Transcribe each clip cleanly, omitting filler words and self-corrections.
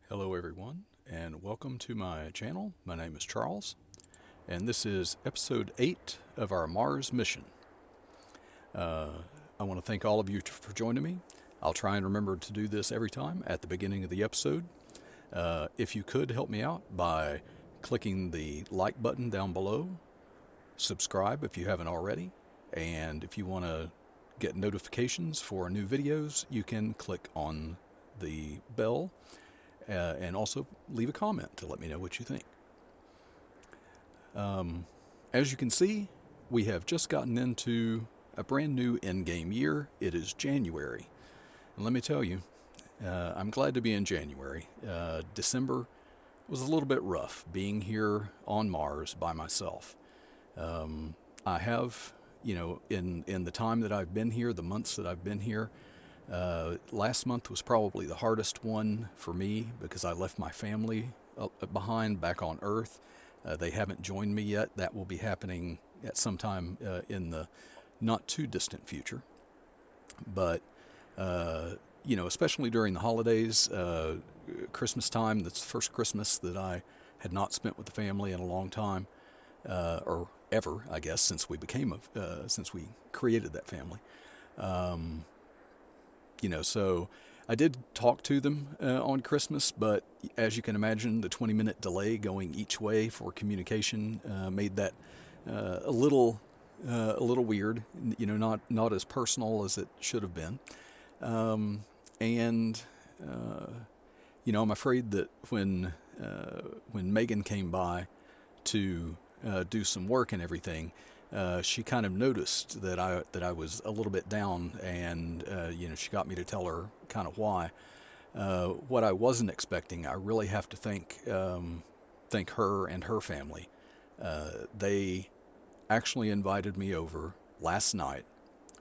Hello everyone and welcome to my channel. My name is Charles and this is episode 8 of our Mars mission. Uh, I want to thank all of you for joining me. I'll try and remember to do this every time at the beginning of the episode. If you could help me out by clicking the like button down below, subscribe if you haven't already, and if you want to get notifications for new videos, you can click on the bell and also leave a comment to let me know what you think. As you can see, we have just gotten into a brand new in-game year. It is January. And let me tell you, I'm glad to be in January. December was a little bit rough being here on Mars by myself. I have, in the time that I've been here, the months that I've been here, last month was probably the hardest one for me because I left my family behind back on Earth. They haven't joined me yet. That will be happening at some time in the not too distant future. But, especially during the holidays, Christmas time, that's the first Christmas that I had not spent with the family in a long time, or ever, I guess, since we created that family. So I did talk to them on Christmas, but as you can imagine, the 20-minute delay going each way for communication made that a little weird. Not as personal as it should have been. And I'm afraid that when Megan came by to do some work and everything, she kind of noticed that I was a little bit down, and she got me to tell her kind of why. What I wasn't expecting, I really have to thank her and her family. They actually invited me over last night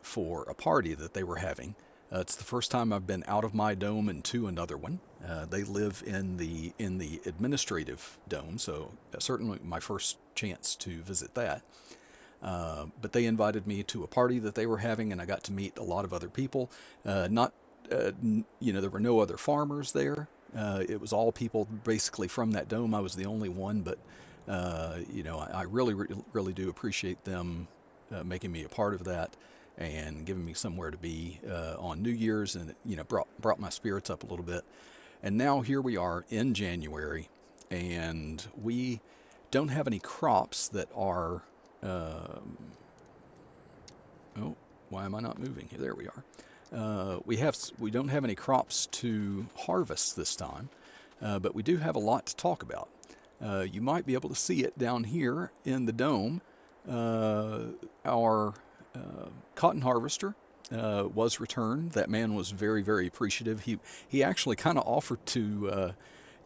for a party that they were having. It's the first time I've been out of my dome and to another one. They live in the administrative dome, so certainly my first chance to visit that. But they invited me to a party that they were having, and I got to meet a lot of other people. There were no other farmers there. It was all people basically from that dome. I was the only one, but I really do appreciate them making me a part of that and giving me somewhere to be on New Year's, and brought my spirits up a little bit. And now here we are in January, and we don't have any crops that are. Why am I not moving? There we are. We don't have any crops to harvest this time, but we do have a lot to talk about. You might be able to see it down here in the dome. Our cotton harvester was returned. That man was very, very appreciative. He actually kind of offered to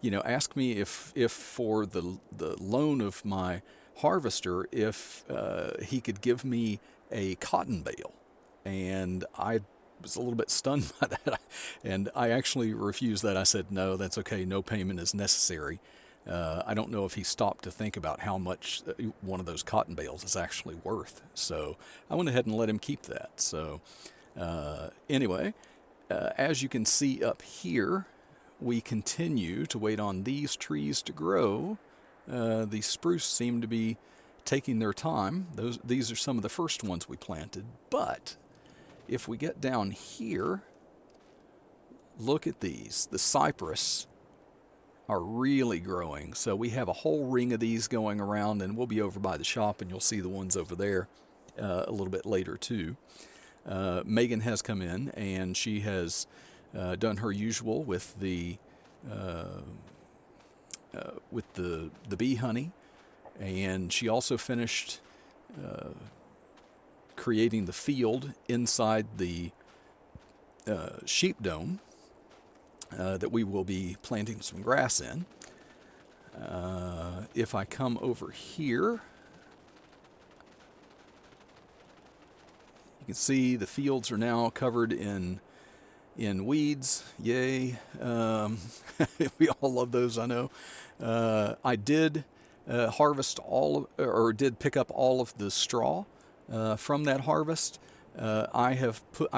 ask me if for the loan of my harvester, if he could give me a cotton bale. And I was a little bit stunned by that. And I actually refused that. I said, no, that's okay. No payment is necessary. I don't know if he stopped to think about how much one of those cotton bales is actually worth. So I went ahead and let him keep that. So anyway, as you can see up here, we continue to wait on these trees to grow. The spruce seem to be taking their time. These are some of the first ones we planted. But if we get down here, look at these. The cypress are really growing. So we have a whole ring of these going around, and we'll be over by the shop, and you'll see the ones over there a little bit later too. Megan has come in, and she has done her usual with the bee honey, and she also finished creating the field inside the sheep dome that we will be planting some grass in. If I come over here, you can see the fields are now covered in weeds. Yay. We all love those, I know. I did harvest did pick up all of the straw from that harvest. I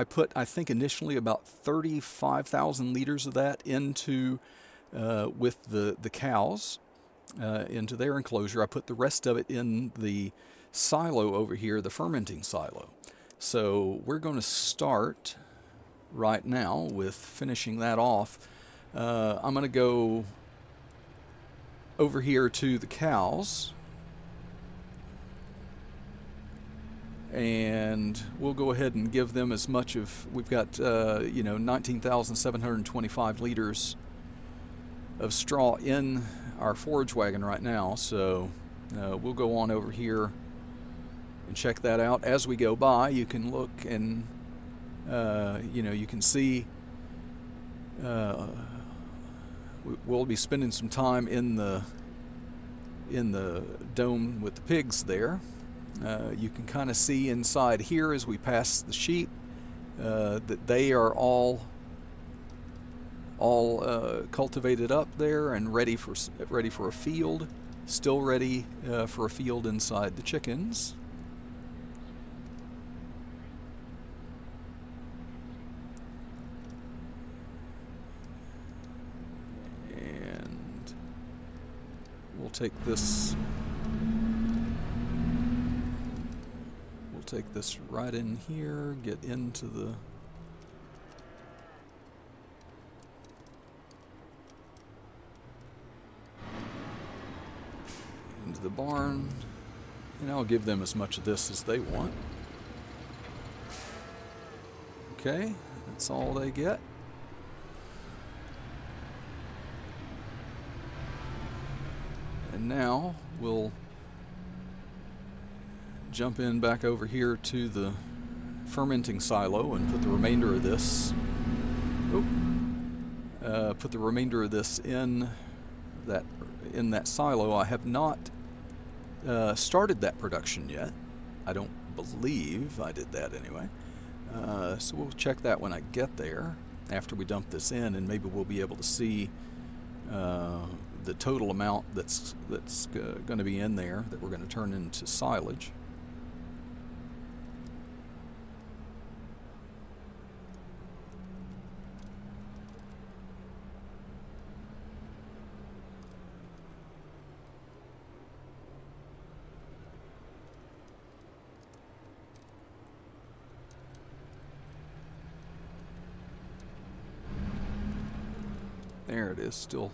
put I think initially about 35,000 liters of that into with the cows into their enclosure. I put the rest of it in the silo over here, the fermenting silo. So we're going to start right now with finishing that off. I'm going to go over here to the cows, and we'll go ahead and give them as much of, we've got 19,725 liters of straw in our forage wagon right now, so we'll go on over here and check that out. As we go by, you can look and you can see we'll be spending some time in the dome with the pigs there. You can kind of see inside here as we pass the sheep that they are all cultivated up there and ready for a field, still ready for a field inside the chickens. And we'll take this right in here, get into the barn, and I'll give them as much of this as they want. Okay, that's all they get. And now we'll jump in back over here to the fermenting silo and put the remainder of this in that silo. I have not started that production yet. I don't believe I did that anyway. So we'll check that when I get there after we dump this in, and maybe we'll be able to see the total amount that's going to be in there that we're going to turn into silage. There it is, still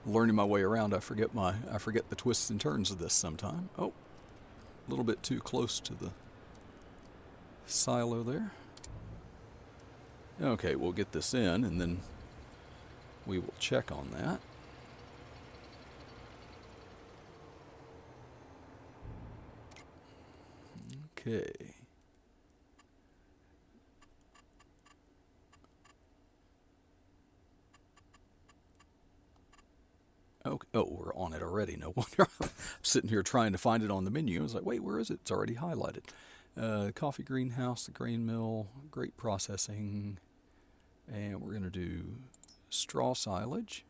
learning my way around. I forget the twists and turns of this sometime. Oh, a little bit too close to the silo there. Okay, we'll get this in and then we will check on that. Okay. Okay. Oh, we're on it already. No wonder. I'm sitting here trying to find it on the menu. I was like, wait, where is it? It's already highlighted. Coffee greenhouse, the grain mill, grape processing, and we're going to do straw silage.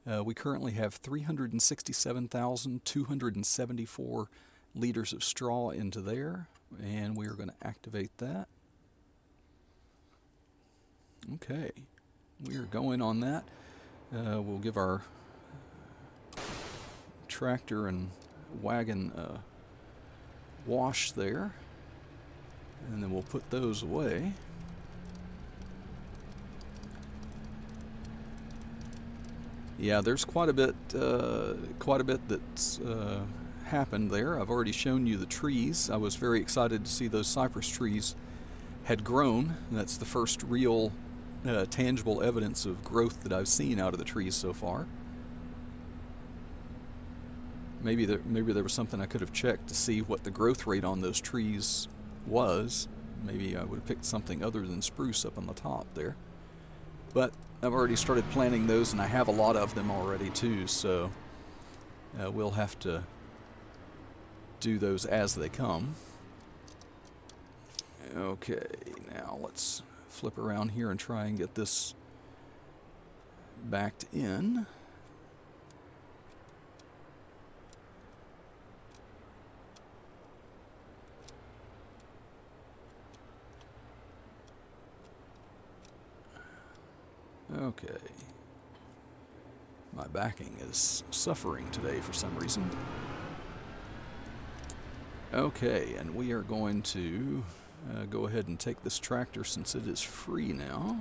We currently have 367,274 liters of straw into there, and we are going to activate that. Okay, we are going on that. We'll give our tractor and wagon wash there, and then we'll put those away. Yeah, there's quite a bit that's happened there. I've already shown you the trees. I was very excited to see those cypress trees had grown. That's the first real tangible evidence of growth that I've seen out of the trees so far. Maybe there was something I could have checked to see what the growth rate on those trees was. Maybe I would have picked something other than spruce up on the top there. But I've already started planting those, and I have a lot of them already too, so we'll have to do those as they come. Okay, now let's flip around here and try and get this backed in. Okay. My backing is suffering today for some reason. Okay, and we are going to go ahead and take this tractor since it is free now.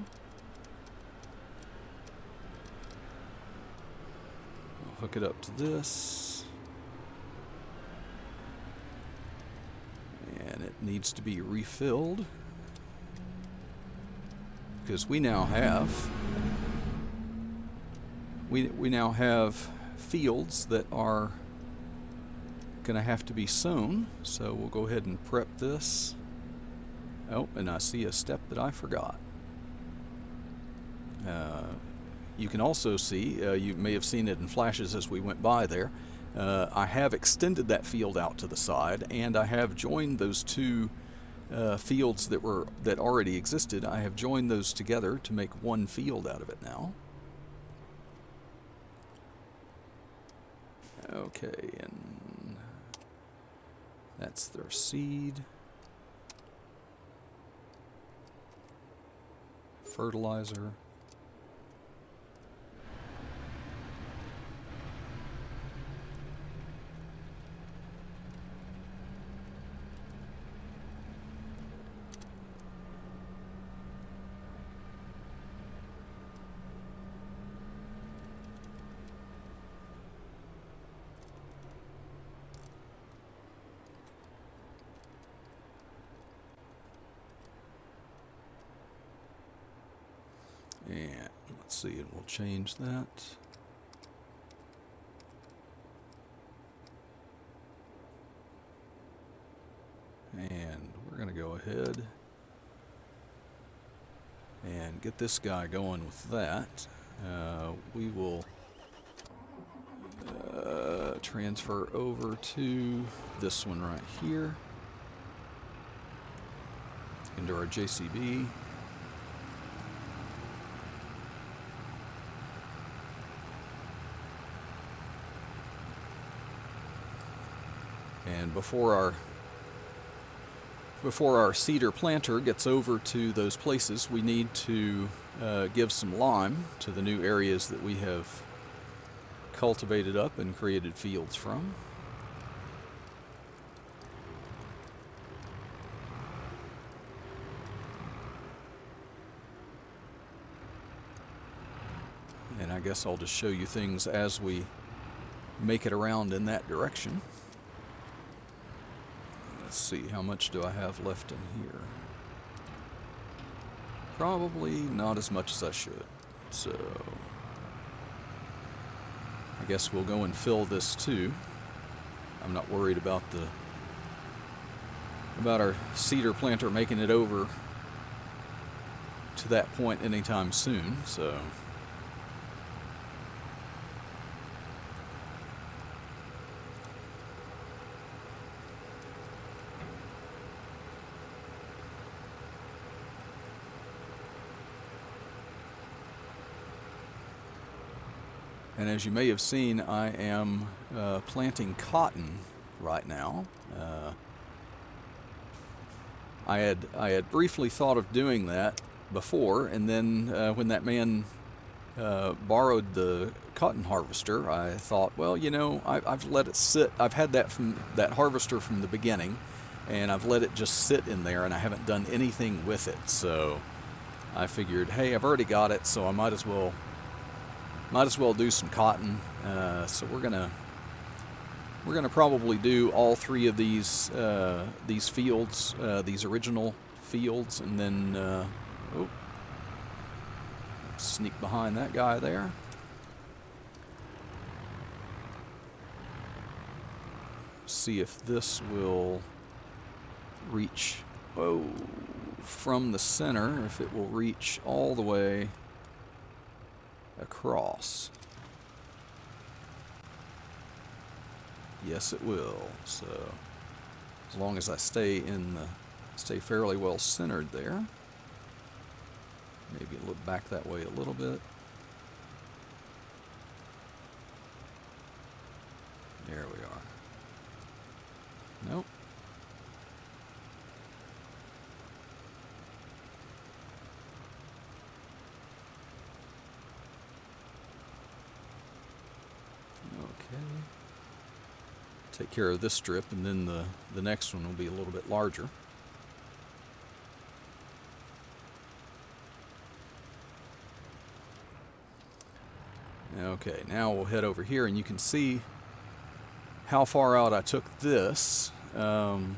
I'll hook it up to this. And it needs to be refilled, because we now have fields that are going to have to be sown. So we'll go ahead and prep this. Oh, and I see a step that I forgot. You can also see, you may have seen it in flashes as we went by there, I have extended that field out to the side, and I have joined those two fields that already existed. I have joined those together to make one field out of it now. Okay, and that's their seed. Fertilizer. And let's see, and we'll change that. And we're going to go ahead and get this guy going with that. We will transfer over to this one right here into our JCB. And before our seeder planter gets over to those places, we need to give some lime to the new areas that we have cultivated up and created fields from. And I guess I'll just show you things as we make it around in that direction. Let's see, how much do I have left in here? Probably not as much as I should. So I guess we'll go and fill this too. I'm not worried about our seeder planter making it over to that point anytime soon, so and as you may have seen, I am planting cotton right now. I had briefly thought of doing that before, and then when that man borrowed the cotton harvester, I thought, well, you know, I've let it sit. I've had that harvester from the beginning, and I've let it just sit in there, and I haven't done anything with it. So I figured, hey, I've already got it, so I might as well do some cotton. So we're gonna probably do all three of these fields, these original fields, and then sneak behind that guy there. See if this will reach from the center, if it will reach all the way across. Yes, it will. So as long as I stay fairly well centered there. Maybe look back that way a little bit. There we are. Nope. Okay. Take care of this strip, and then the next one will be a little bit larger. Okay, now we'll head over here, and you can see how far out I took this. You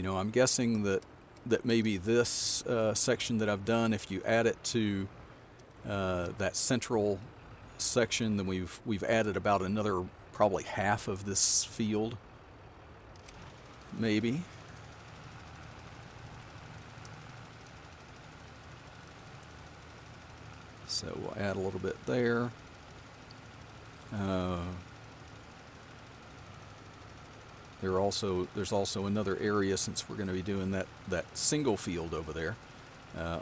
know, I'm guessing that maybe this section that I've done, if you add it to that central section, then we've added about another probably half of this field, maybe. So we'll add a little bit there. There's also another area, since we're going to be doing that single field over there,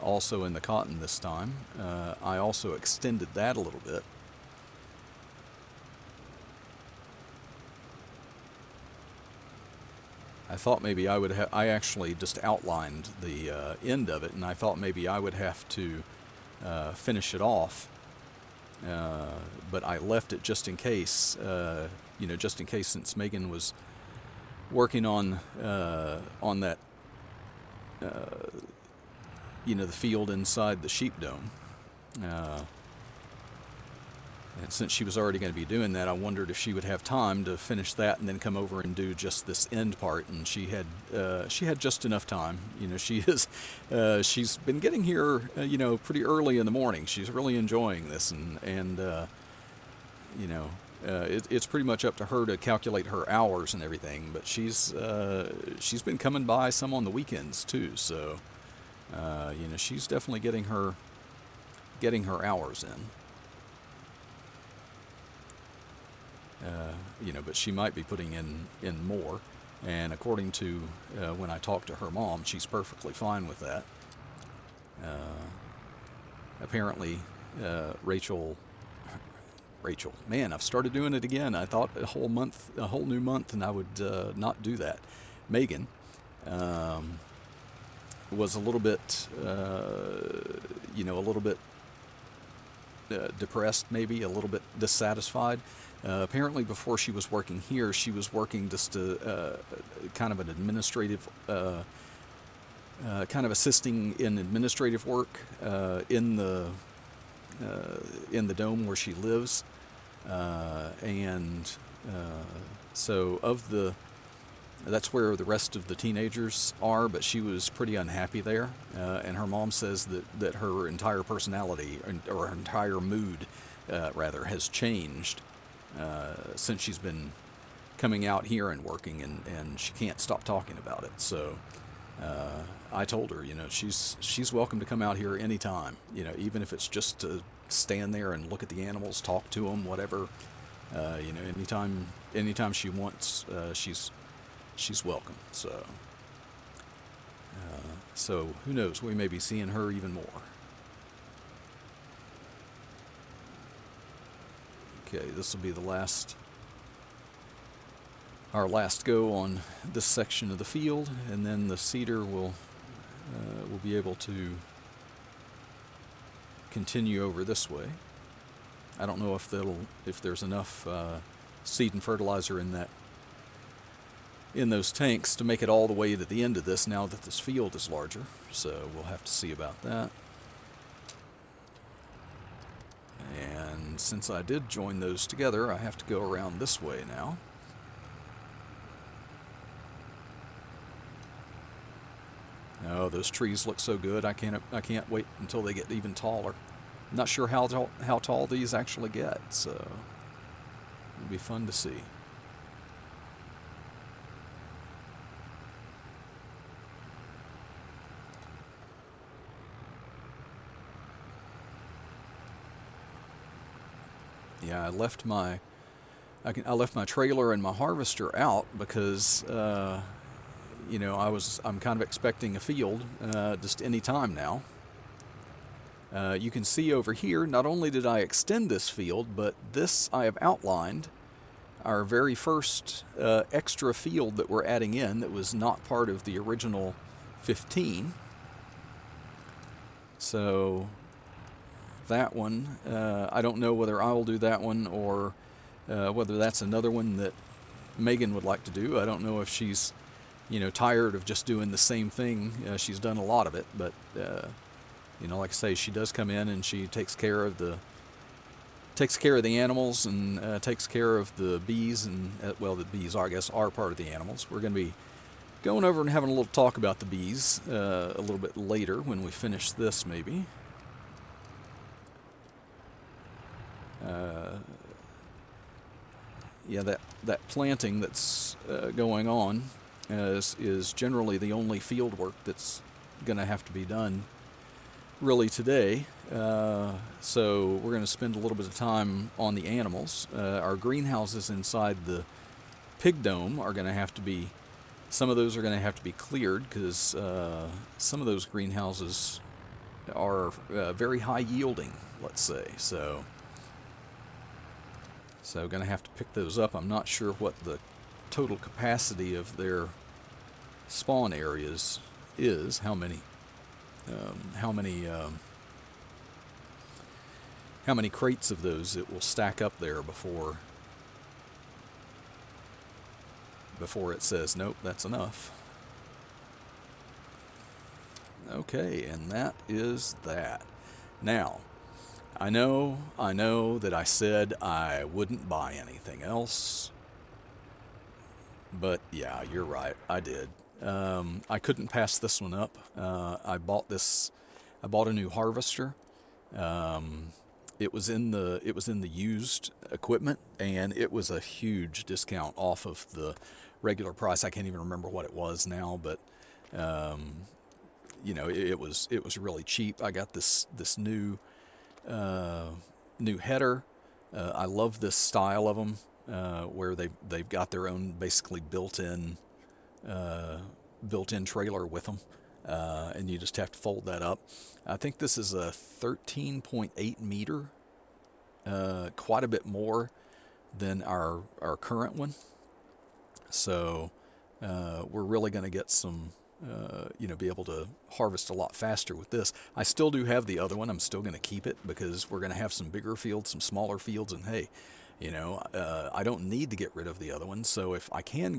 also in the cotton this time. I also extended that a little bit. I thought maybe I actually just outlined the end of it, and I thought maybe I would have to finish it off, but I left it just in case, you know, just in case, since Megan was working on that, you know, the field inside the sheep dome. And since she was already going to be doing that, I wondered if she would have time to finish that and then come over and do just this end part. And she had just enough time. You know, she's been getting here, you know, pretty early in the morning. She's really enjoying this, and you know, it's pretty much up to her to calculate her hours and everything. But she's been coming by some on the weekends too. So you know, she's definitely getting her hours in. You know, but she might be putting in more, and according to when I talked to her mom, she's perfectly fine with that. Apparently, Rachel, man, I've started doing it again. I thought a whole new month, and I would not do that. Megan was a little bit, you know, a little bit depressed, maybe a little bit dissatisfied. Apparently, before she was working here, she was working just kind of an administrative, kind of assisting in administrative work in the dome where she lives, and so that's where the rest of the teenagers are, but she was pretty unhappy there, and her mom says that her entire personality, or her entire mood, rather, has changed since she's been coming out here and working, and she can't stop talking about it. So I told her, you know, she's welcome to come out here anytime, you know, even if it's just to stand there and look at the animals, talk to them, whatever. You know, anytime she wants, she's welcome. So so who knows, we may be seeing her even more. Okay, this will be our last go on this section of the field, and then the cedar will be able to continue over this way. I don't know if there's enough seed and fertilizer in those tanks to make it all the way to the end of this, now that this field is larger, so we'll have to see about that. And since I did join those together, I have to go around this way now. Oh, those trees look so good. I can't wait until they get even taller. I'm not sure how tall these actually get, so it'll be fun to see. Yeah, I left my trailer and my harvester out because you know, I'm kind of expecting a field just any time now. You can see over here, not only did I extend this field, but this I have outlined our very first extra field that we're adding in that was not part of the original 15. So that one. I don't know whether I will do that one or whether that's another one that Megan would like to do. I don't know if she's, tired of just doing the same thing. She's done a lot of it, but like I say, she does come in and she takes care of the animals and takes care of the bees, and well, the bees, I guess, are part of the animals. We're going to be going over and having a little talk about the bees a little bit later when we finish this, maybe. Yeah, that planting that's going on is generally the only field work that's going to have to be done really today. So we're going to spend a little bit of time on the animals. Our greenhouses inside the pig dome are going to have to be, some of those are going to have to be cleared because some of those greenhouses are very high yielding, let's say. So going to have to pick those up. I'm not sure what the total capacity of their spawn areas is. How many crates of those it will stack up there before it says nope, that's enough. Okay, and that is that. Now, I know that I said I wouldn't buy anything else, but yeah, you're right, I did. I couldn't pass this one up. I bought a new harvester. It was in the used equipment, and it was a huge discount off of the regular price. I can't even remember what it was now, but it was really cheap. I got this new header. I love this style of them, where they've got their own basically built-in trailer with them, and you just have to fold that up. I think this is a 13.8 meter, quite a bit more than our current one. So we're really going to get some, be able to harvest a lot faster with this. I still do have the other one. I'm still going to keep it because we're going to have some bigger fields, some smaller fields, and hey, I don't need to get rid of the other one. So if I can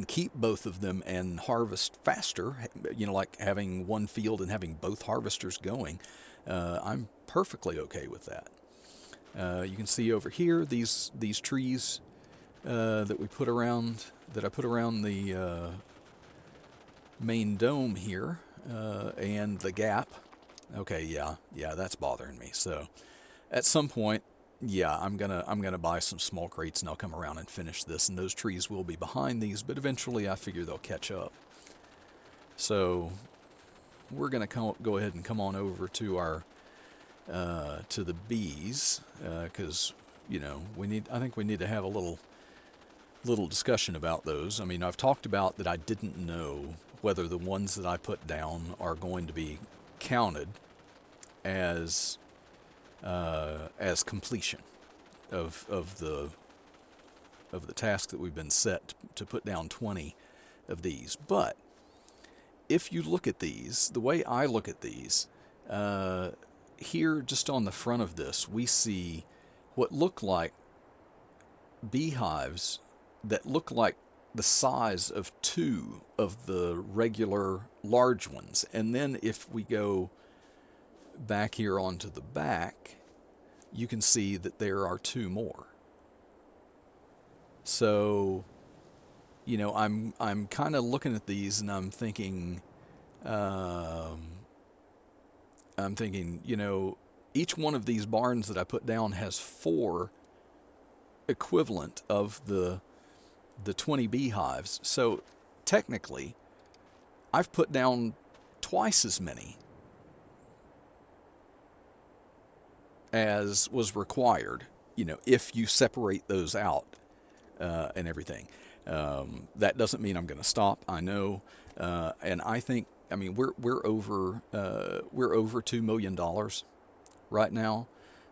keep both of them and harvest faster, like having one field and having both harvesters going, I'm perfectly okay with that. You can see over here these trees that I put around the main dome here, and the gap. Okay, yeah, that's bothering me. So at some point, yeah, I'm gonna buy some small crates and I'll come around and finish this. And those trees will be behind these, but eventually I figure they'll catch up. So we're gonna go ahead and come on over to our to the bees, because I think we need to have a little discussion about those. I mean, I've talked about that I didn't know whether the ones that I put down are going to be counted as completion of the task that we've been set to put down 20 of these. But if you look at these, the way I look at these, here just on the front of this, we see what look like beehives that look like the size of 2 of the regular large ones. And then if we go back here onto the back, you can see that there are 2 more. So, I'm kind of looking at these and I'm thinking, each one of these barns that I put down has 4 equivalent of the 20 beehives. So technically, I've put down twice as many as was required, if you separate those out and everything. That doesn't mean I'm going to stop. I know, and I think, we're over $2 million right now.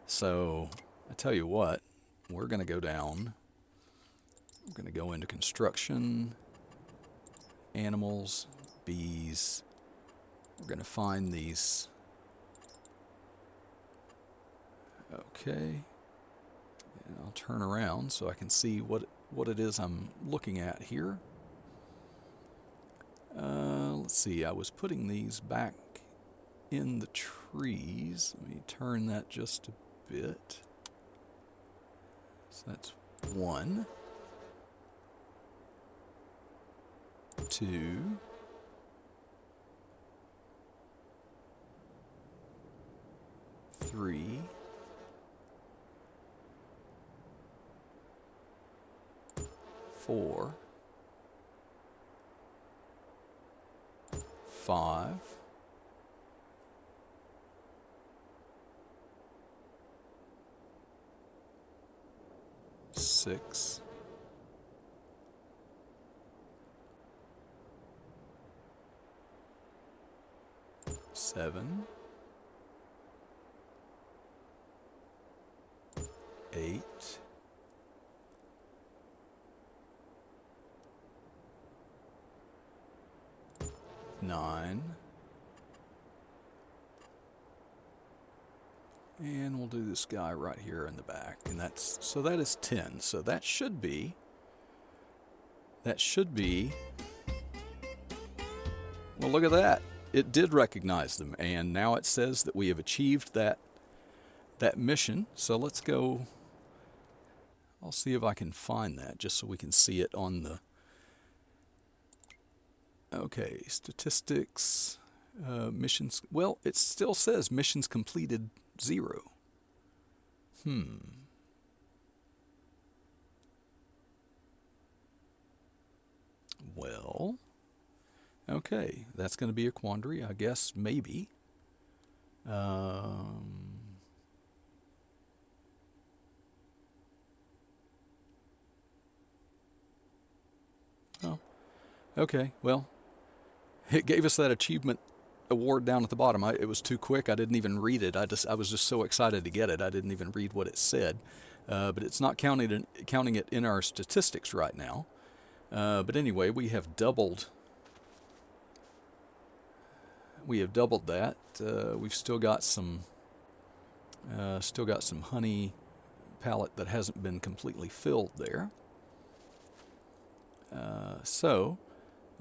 So I tell you what, we're going to go down. We're going to go into construction, animals, bees. We're going to find these Okay. And I'll turn around so I can see what it is I'm looking at here. Let's see, I was putting these back in the trees. Let me turn that just a bit. So that's 1, 2, 3, 4, 5, 6, 7, 8, 9, and we'll do this guy right here in the back, and that is 10. So that should be well, look at that. It did recognize them, and now it says that we have achieved that mission. So let's go. I'll see if I can find that just so we can see it on the. Okay, statistics, missions. Well, it still says missions completed 0. Well, okay, that's going to be a quandary, I guess, maybe. Oh, okay, well, it gave us that achievement award down at the bottom. It was too quick. I didn't even read it. I was just so excited to get it. I didn't even read what it said. But it's not counting it in our statistics right now. But anyway, we have doubled that. We've still got some honey palette that hasn't been completely filled there. So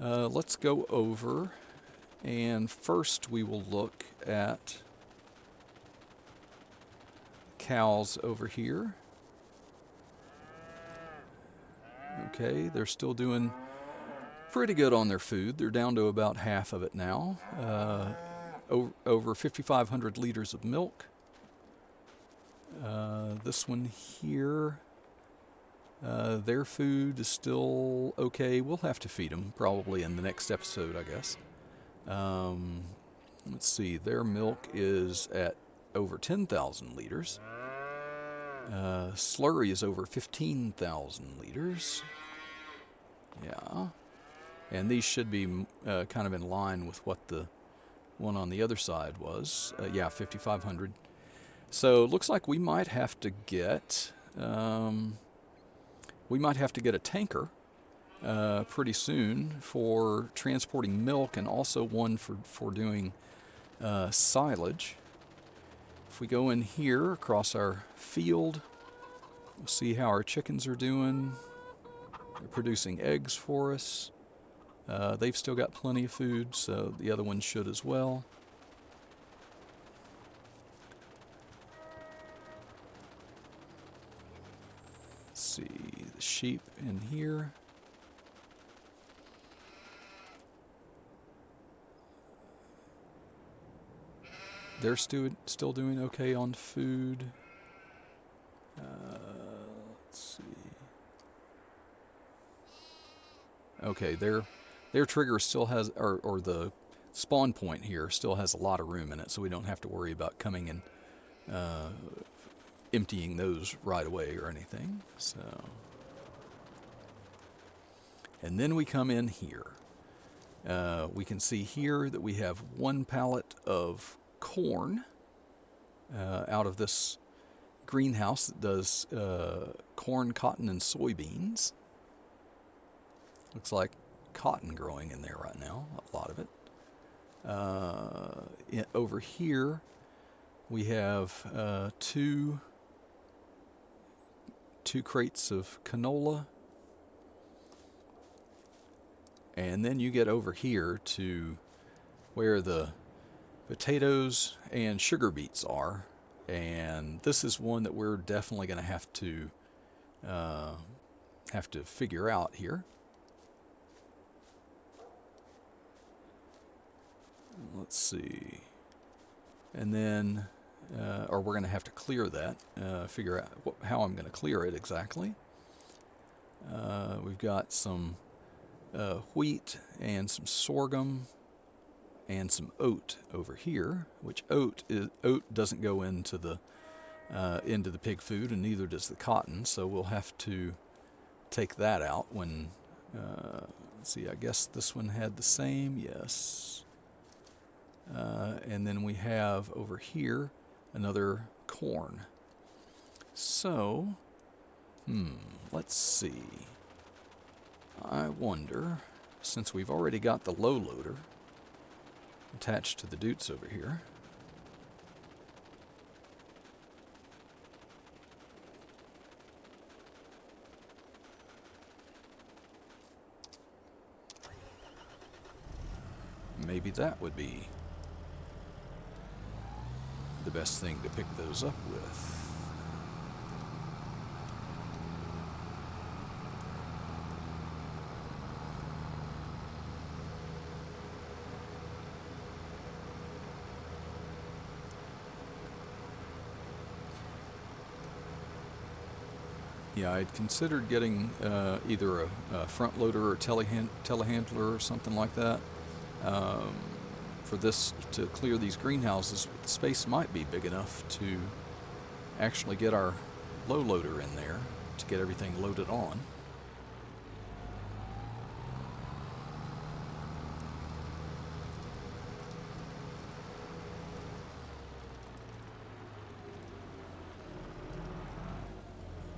let's go over, and first we will look at cows over here. Okay, they're still doing pretty good on their food. They're down to about half of it now. Over 5,500 liters of milk. This one here, their food is still okay. We'll have to feed them probably in the next episode, I guess. Let's see, their milk is at over 10,000 liters. Slurry is over 15,000 liters. Yeah. And these should be kind of in line with what the one on the other side was. Yeah, 5,500. So it looks like we might have to get a tanker pretty soon for transporting milk, and also one for doing silage. If we go in here across our field, we'll see how our chickens are doing. They're producing eggs for us. They've still got plenty of food, so the other ones should as well. Let's see the sheep in here. They're still doing okay on food. Let's see. Okay, their trigger still has, or the spawn point here still has a lot of room in it, so we don't have to worry about coming and emptying those right away or anything. So, and then we come in here. We can see here that we have one pallet of corn out of this greenhouse that does corn, cotton, and soybeans. Looks like cotton growing in there right now, a lot of it. Over here, We have two crates of canola, and then you get over here to where the potatoes and sugar beets are, and this is one that we're definitely going to have to figure out here. Let's see. And then, or we're going to have to clear that, figure out how I'm going to clear it exactly. We've got some wheat and some sorghum and some oat over here, which oat doesn't go into the pig food, and neither does the cotton, so we'll have to take that out when, let's see, I guess this one had the same, yes. And then we have over here another corn. So, let's see. I wonder, since we've already got the low loader attached to the Dutes over here, maybe that would be the best thing to pick those up with. Yeah, I'd considered getting either a front loader or telehandler or something like that. For this, to clear these greenhouses, the space might be big enough to actually get our low loader in there to get everything loaded on.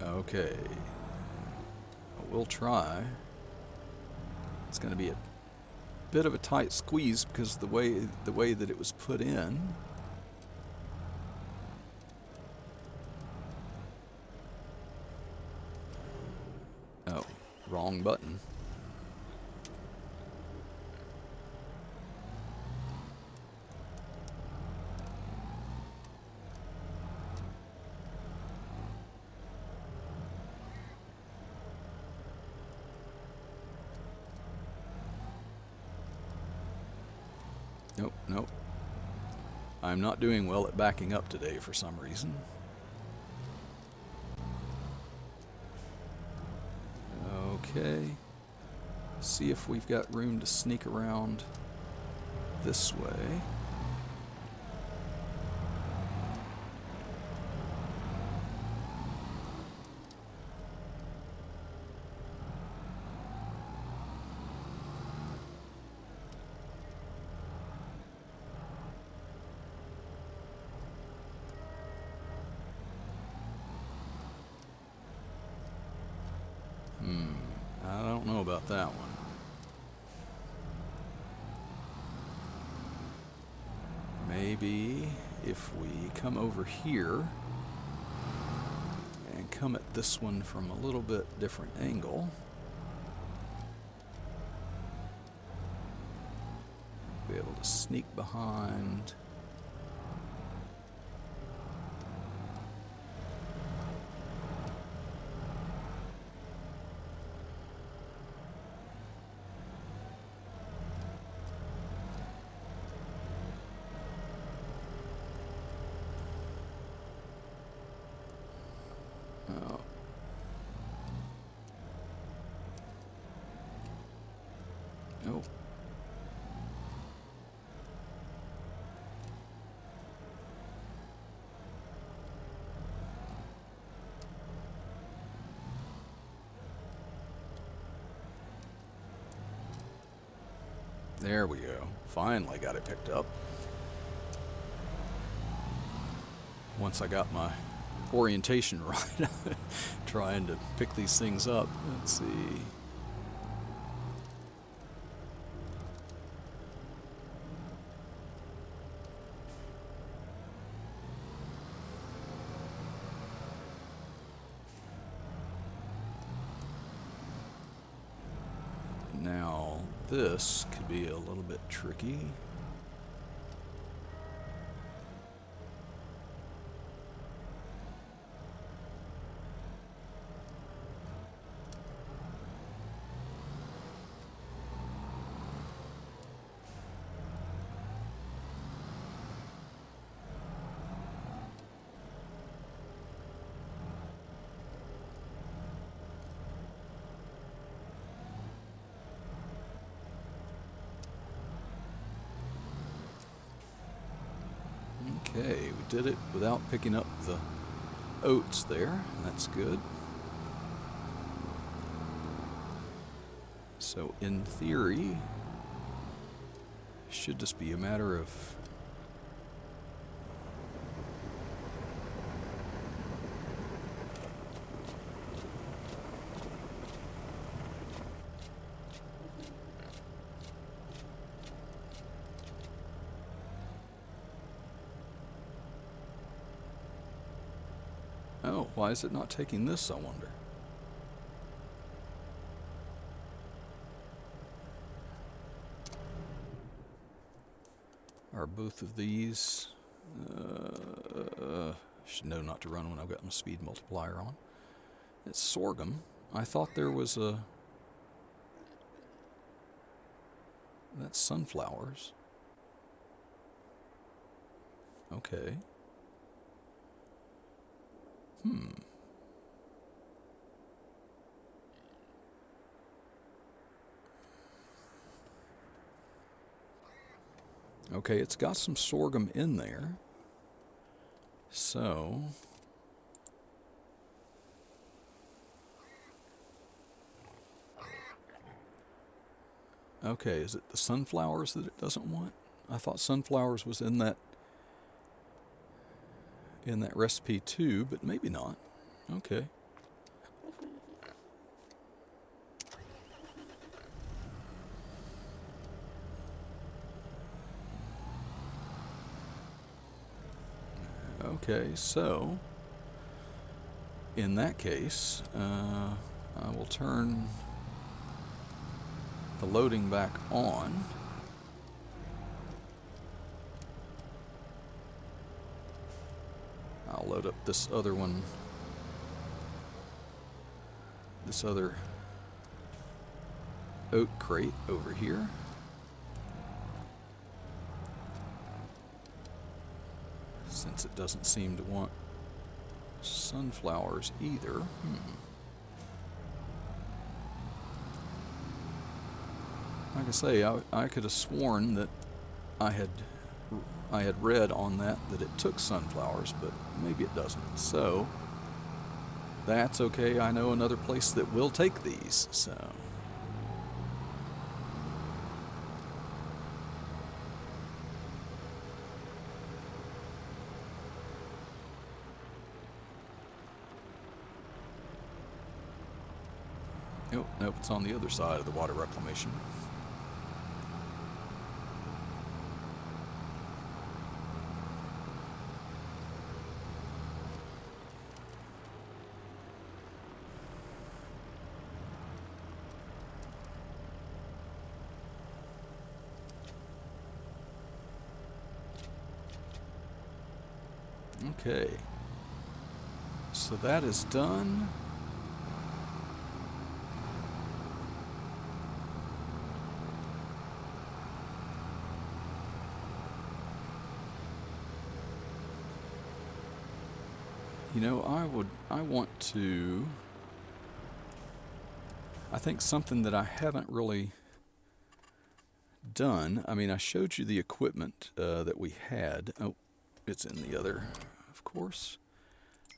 Okay, we'll try. It's going to be a bit of a tight squeeze because the way that it was put in. Oh, wrong button. Nope. I'm not doing well at backing up today for some reason. Okay. See if we've got room to sneak around this way. I don't know about that one. Maybe if we come over here and come at this one from a little bit different angle, be able to sneak behind. Oh. There we go. Finally got it picked up. Once I got my orientation right, trying to pick these things up. Let's see. this could be a little bit tricky. Okay, we did it without picking up the oats there. That's good. So in theory, should just be a matter of oh, why is it not taking this, I wonder? Are both of these... should know not to run when I've got my speed multiplier on. It's sorghum. I thought there was a... That's sunflowers. Okay. Okay, it's got some sorghum in there. So... Okay, is it the sunflowers that it doesn't want? I thought sunflowers was in that recipe too, but maybe not. Okay. Okay, so in that case, I will turn the loading back on. I'll load up this other one, this other oat crate over here. Since it doesn't seem to want sunflowers either. Like I say, I could have sworn that I had read on that it took sunflowers, but maybe it doesn't. So that's okay. I know another place that will take these. So nope, it's on the other side of the water reclamation. Okay, so that is done. You know, I think something that I haven't really done, I mean, I showed you the equipment that we had. Oh, it's in the other, of course.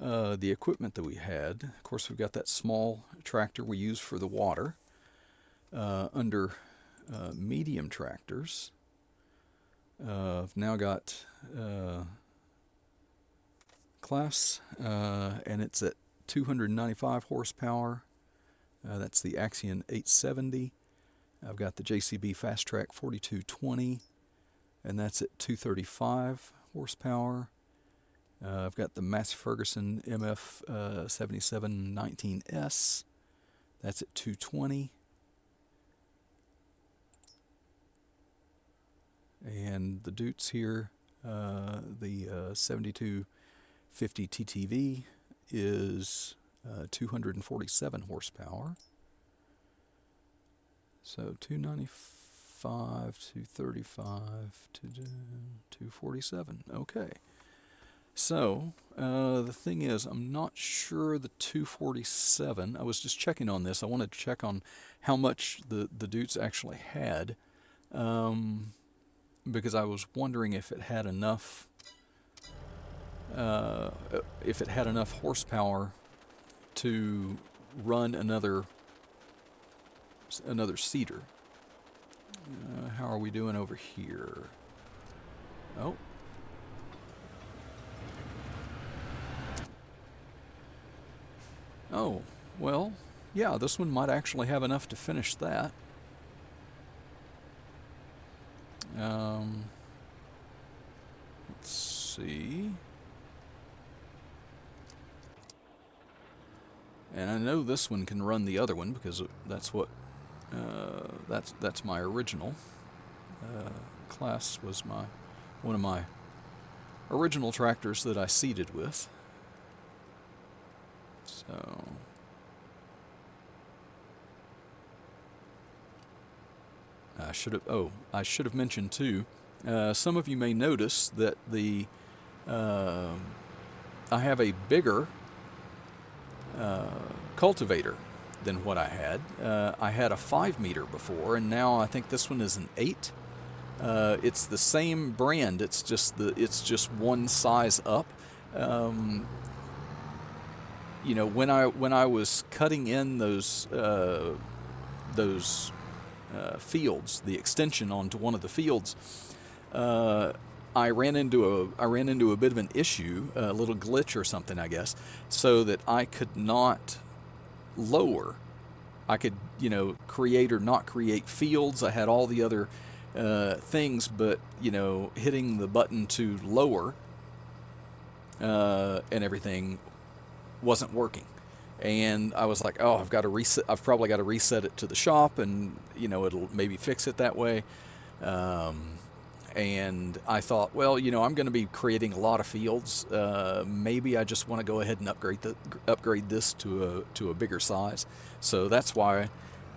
The equipment that we had, of course, we've got that small tractor we use for the water. Under medium tractors, I've now got class, and it's at 295 horsepower. That's the Axion 870. I've got the JCB Fast Track 4220, and that's at 235 horsepower. I've got the Massey Ferguson MF 7719S. That's at 220. And the Dutes here, the 7250 TTV is 247 horsepower. So 295, 235, 247. Okay. So the thing is, I'm not sure the 247. I was just checking on this. I wanted to check on how much the Dutes actually had, because I was wondering if it had enough horsepower to run another seater. How are we doing over here? Oh. Oh, well, yeah, this one might actually have enough to finish that. Let's see. And I know this one can run the other one because that's what that's my original class, was one of my original tractors that I seeded with. So I should have mentioned too. Some of you may notice that I have a bigger cultivator than what I had. I had a 5 meter before, and now I think this one is an 8. It's the same brand. It's just one size up. You know, when I was cutting in those fields, the extension onto one of the fields, I ran into a bit of an issue, a little glitch or something, I guess, so that I could not lower. I could, create or not create fields. I had all the other things, but hitting the button to lower and everything wasn't working. And I was like, oh, I've probably got to reset it to the shop, and it'll maybe fix it that way. And I thought, well, I'm going to be creating a lot of fields. Maybe I just want to go ahead and upgrade this to a bigger size. So that's why,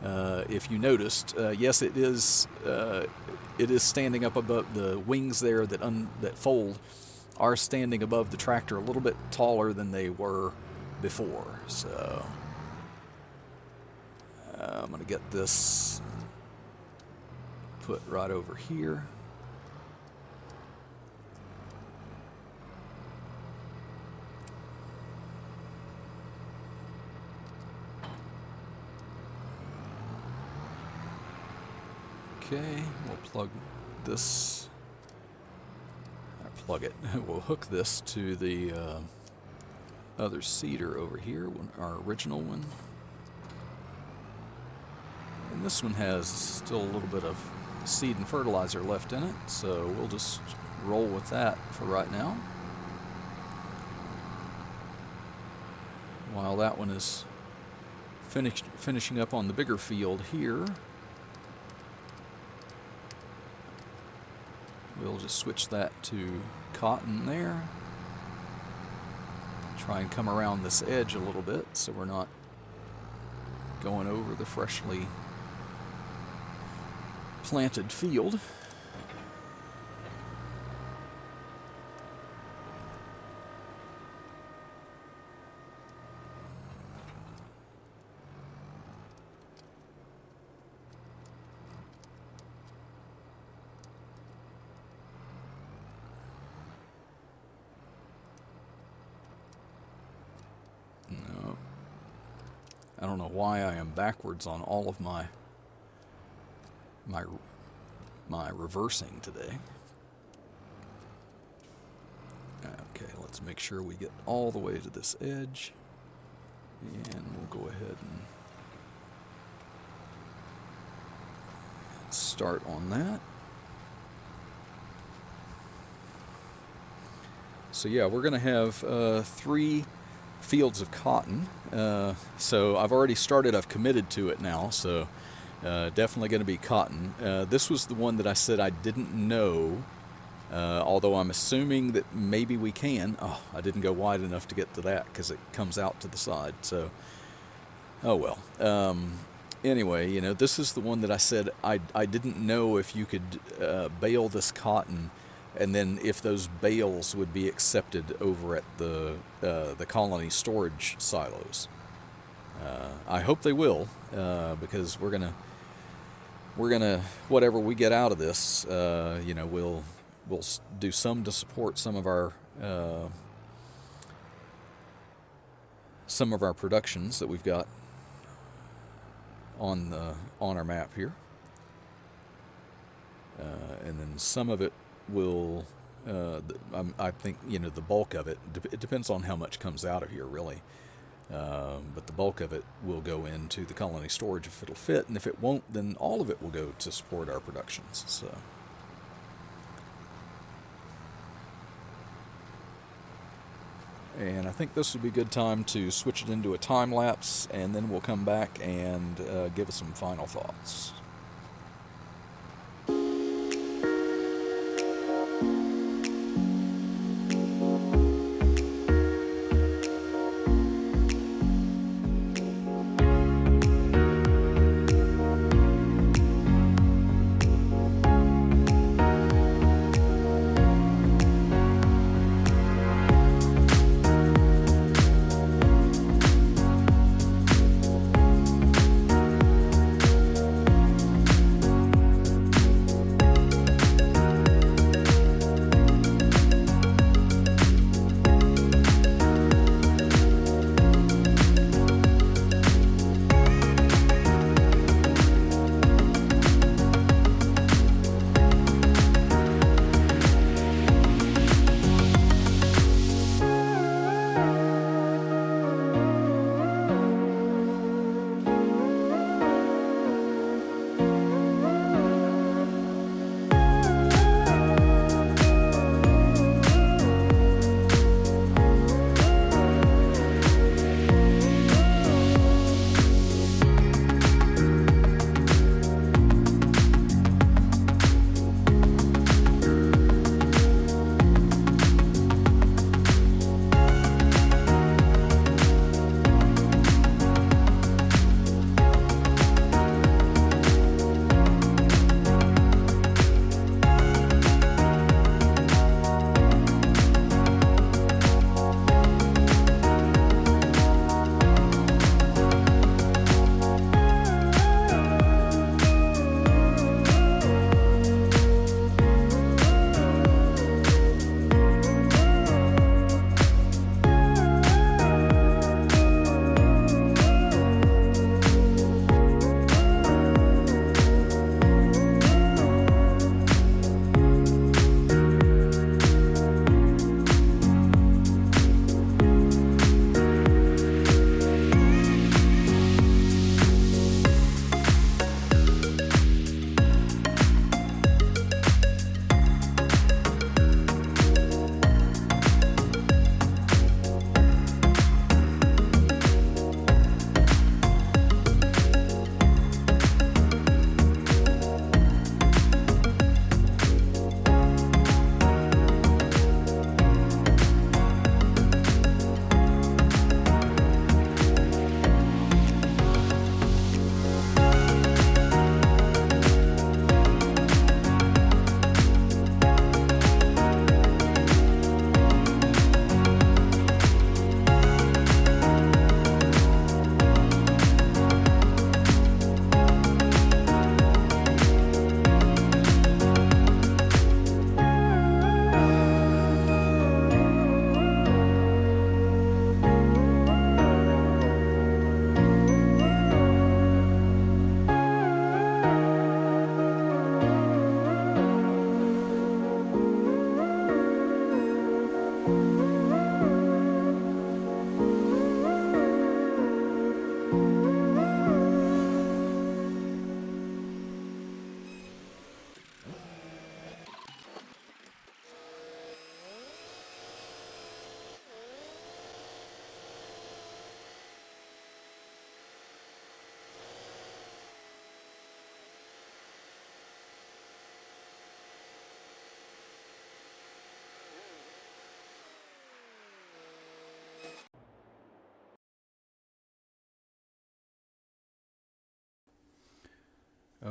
if you noticed, yes, it is standing up above the wings there that fold, are standing above the tractor a little bit taller than they were before. So I'm going to get this put right over here. Okay, we'll plug this. We'll hook this to the other seeder over here, our original one. And this one has still a little bit of seed and fertilizer left in it, so we'll just roll with that for right now. While that one is finishing up on the bigger field here, we'll just switch that to cotton there. Try and come around this edge a little bit so we're not going over the freshly planted field. No, I don't know why I am backwards on all of my reversing today. Okay, let's make sure we get all the way to this edge, and we'll go ahead and start on that. So yeah, we're going to have 3 fields of cotton. So I've already started, I've committed to it now, so Definitely going to be cotton. This was the one that I said I didn't know, although I'm assuming that maybe we can. Oh, I didn't go wide enough to get to that because it comes out to the side. So, oh well. Anyway, this is the one that I said I didn't know if you could bale this cotton, and then if those bales would be accepted over at the colony storage silos. I hope they will, because we're gonna whatever we get out of this, we'll do some to support some of our productions that we've got on our map here, and then some of it will. I think the bulk of it. It depends on how much comes out of here, really. But the bulk of it will go into the colony storage if it'll fit, and if it won't, then all of it will go to support our productions. So, and I think this would be a good time to switch it into a time lapse, and then we'll come back and give us some final thoughts.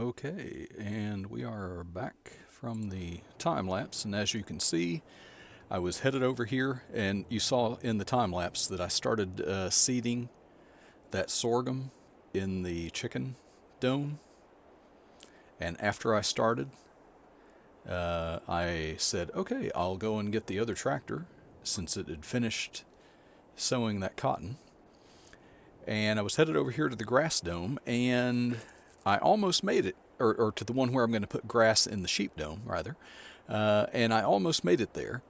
Okay, and we are back from the time lapse, and as you can see, I was headed over here, and you saw in the time lapse that I started seeding that sorghum in the chicken dome. And after I started, I said, okay, I'll go and get the other tractor since it had finished sowing that cotton. And I was headed over here to the grass dome, and I almost made it, or to the one where I'm going to put grass in the sheep dome, rather. And I almost made it there.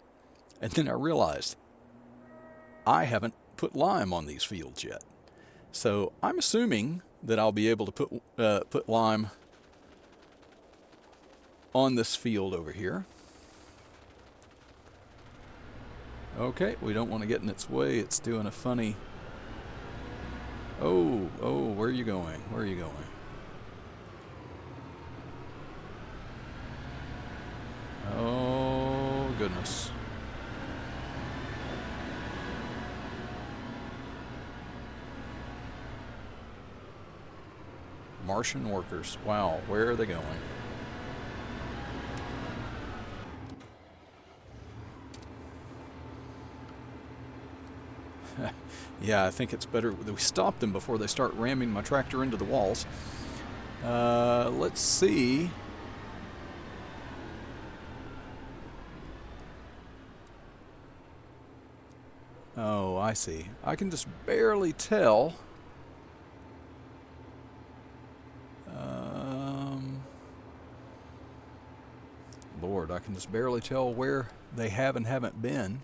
And then I realized I haven't put lime on these fields yet. So I'm assuming that I'll be able to put lime on this field over here. Okay, we don't want to get in its way. It's doing a funny... Oh, where are you going? Where are you going? Oh, goodness. Martian workers. Wow, where are they going? Yeah, I think it's better that we stop them before they start ramming my tractor into the walls. Let's see. Oh, I see. I can just barely tell. Lord, I can just barely tell where they have and haven't been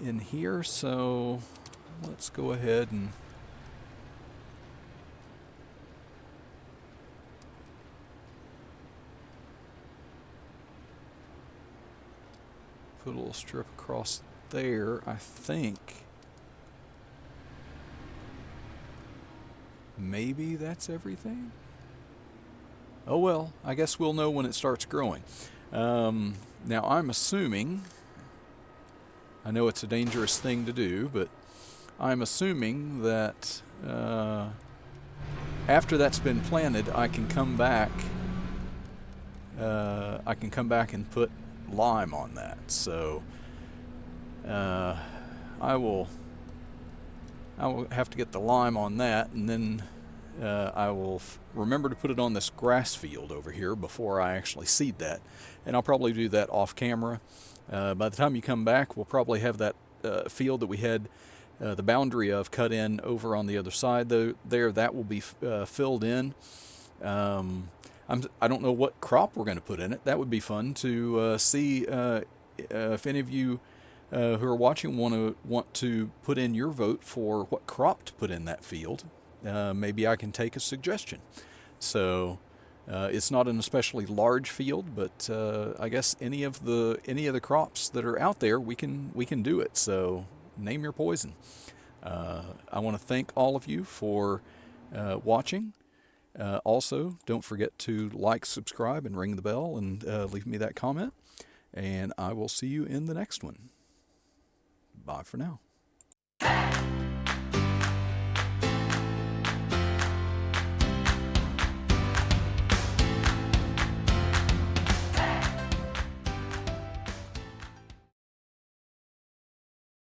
in here, so let's go ahead and put a little strip across there. I think maybe that's everything. Oh well, I guess we'll know when it starts growing. Now I'm assuming, I know it's a dangerous thing to do, but I'm assuming that after that's been planted, I can come back. And put lime on that. So I will have to get the lime on that, and then I will remember to put it on this grass field over here before I actually seed that. And I'll probably do that off camera. By the time you come back, we'll probably have that field that we had the boundary of cut in over on the other side. That will be filled in. I don't know what crop we're going to put in it. That would be fun to see if any of you who are watching want to put in your vote for what crop to put in that field. Maybe I can take a suggestion. So it's not an especially large field, but I guess any of the crops that are out there, we can do it. So name your poison. I want to thank all of you for watching. Also, don't forget to like, subscribe, and ring the bell, and leave me that comment. And I will see you in the next one. Bye for now.